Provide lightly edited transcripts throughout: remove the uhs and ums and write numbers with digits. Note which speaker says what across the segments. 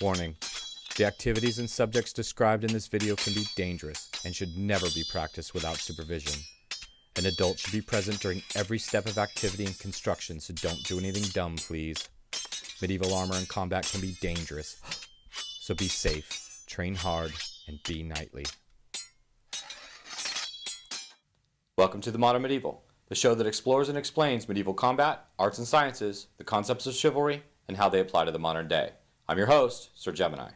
Speaker 1: Warning: the activities and subjects described in this video can be dangerous and should never be practiced without supervision. An adult should be present during every step of activity and construction, so don't do anything dumb, please. Medieval armor and combat can be dangerous, so be safe, train hard, and be knightly. Welcome to The Modern Medieval, the show that explores and explains medieval combat, arts and sciences, the concepts of chivalry, and how they apply to the modern day. I'm your host, Sir Gemini.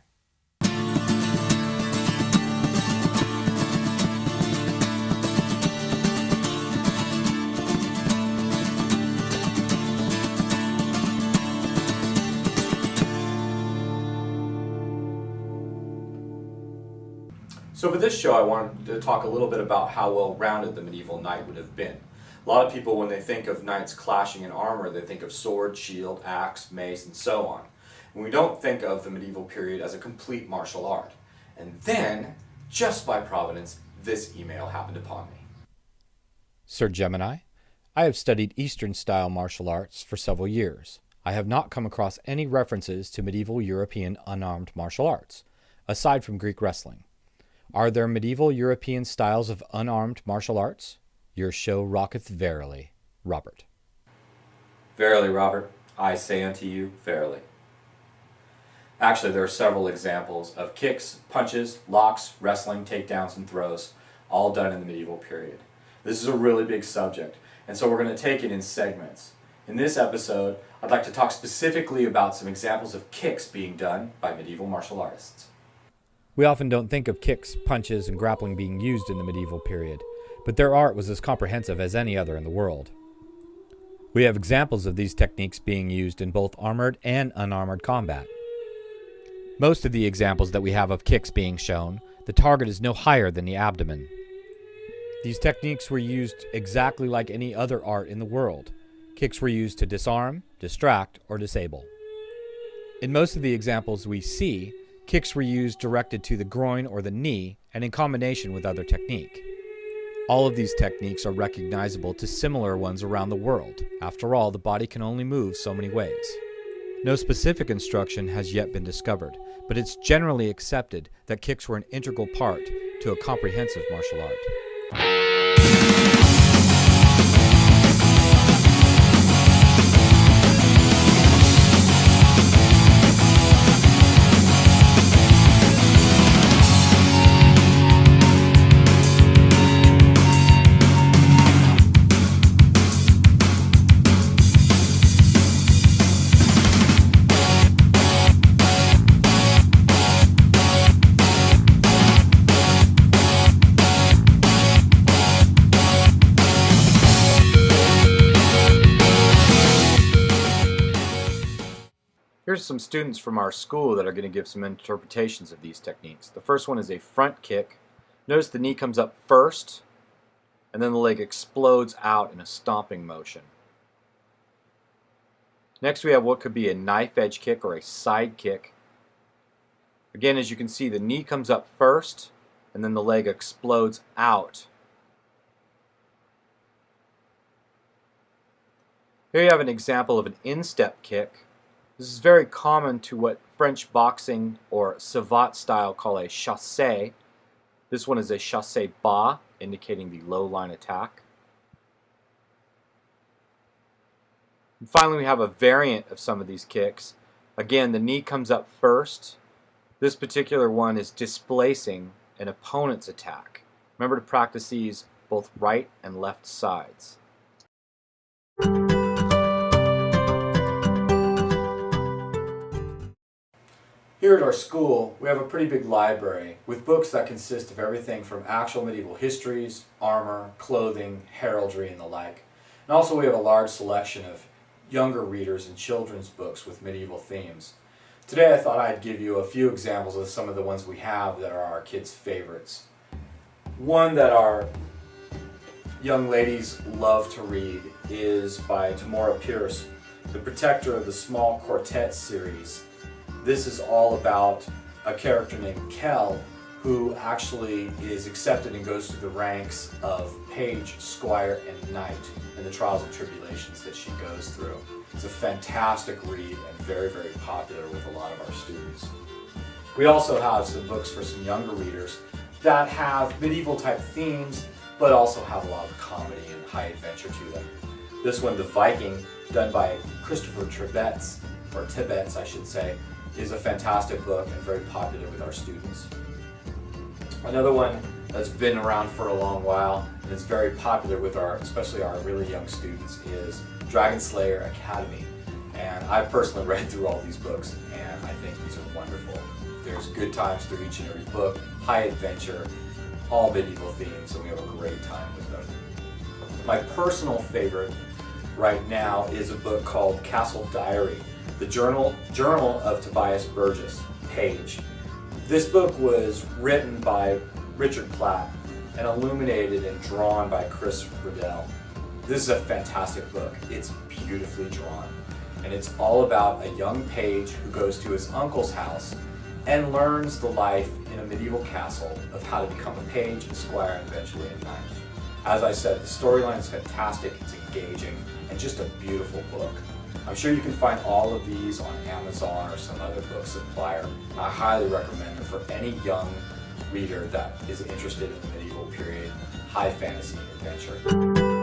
Speaker 1: So for this show, I wanted to talk a little bit about how well-rounded the medieval knight would have been. A lot of people, when they think of knights clashing in armor, they think of sword, shield, axe, mace, and so on. And we don't think of the medieval period as a complete martial art. And then, just by providence, this email happened upon me. Sir Gemini, I have studied Eastern-style martial arts for several years. I have not come across any references to medieval European unarmed martial arts, aside from Greek wrestling. Are there medieval European styles of unarmed martial arts? Your show rocketh verily. Robert.
Speaker 2: Verily, Robert, I say unto you, verily. Actually, there are several examples of kicks, punches, locks, wrestling, takedowns, and throws, all done in the medieval period. This is a really big subject, and so we're going to take it in segments. In this episode, I'd like to talk specifically about some examples of kicks being done by medieval martial artists.
Speaker 1: We often don't think of kicks, punches, and grappling being used in the medieval period, but their art was as comprehensive as any other in the world. We have examples of these techniques being used in both armored and unarmored combat. Most of the examples that we have of kicks being shown, the target is no higher than the abdomen. These techniques were used exactly like any other art in the world. Kicks were used to disarm, distract, or disable. In most of the examples we see, kicks were used directed to the groin or the knee and in combination with other technique. All of these techniques are recognizable to similar ones around the world. After all, the body can only move so many ways. No specific instruction has yet been discovered, but it's generally accepted that kicks were an integral part to a comprehensive martial art. Here's some students from our school that are going to give some interpretations of these techniques. The first one is a front kick. Notice the knee comes up first, and then the leg explodes out in a stomping motion. Next we have what could be a knife edge kick or a side kick. Again, as you can see, the knee comes up first, and then the leg explodes out. Here you have an example of an instep kick. This is very common to what French boxing or savate style call a chassé. This one is a chassé bas, indicating the low line attack. And finally, we have a variant of some of these kicks. Again, the knee comes up first. This particular one is displacing an opponent's attack. Remember to practice these both right and left sides. Here at our school, we have a pretty big library with books that consist of everything from actual medieval histories, armor, clothing, heraldry, and the like. And also we have a large selection of younger readers and children's books with medieval themes. Today I thought I'd give you a few examples of some of the ones we have that are our kids' favorites. One that our young ladies love to read is by Tamora Pierce, the protector of the Small Quartet series. This is all about a character named Kell who actually is accepted and goes through the ranks of page, squire, and knight and the trials and tribulations that she goes through.
Speaker 2: It's a fantastic read and very, very popular with a lot of our students. We also have some books for some younger readers that have medieval type themes, but also have a lot of comedy and high adventure to them. This one, The Viking, done by Christopher Tibbets, or Tibbets I should say, is a fantastic book and very popular with our students. Another one that's been around for a long while and is very popular with especially our really young students, is Dragon Slayer Academy. And I've personally read through all these books and I think these are wonderful. There's good times through each and every book, high adventure, all medieval themes, so we have a great time with them. My personal favorite right now is a book called Castle Diary, the Journal of Tobias Burgess, Page. This book was written by Richard Platt and illuminated and drawn by Chris Riddell. This is a fantastic book. It's beautifully drawn, and it's all about a young page who goes to his uncle's house and learns the life in a medieval castle of how to become a page, a squire, and eventually a knight. As I said, the storyline is fantastic, it's engaging, and just a beautiful book. I'm sure you can find all of these on Amazon or some other book supplier. I highly recommend them for any young reader that is interested in the medieval period, high fantasy and adventure.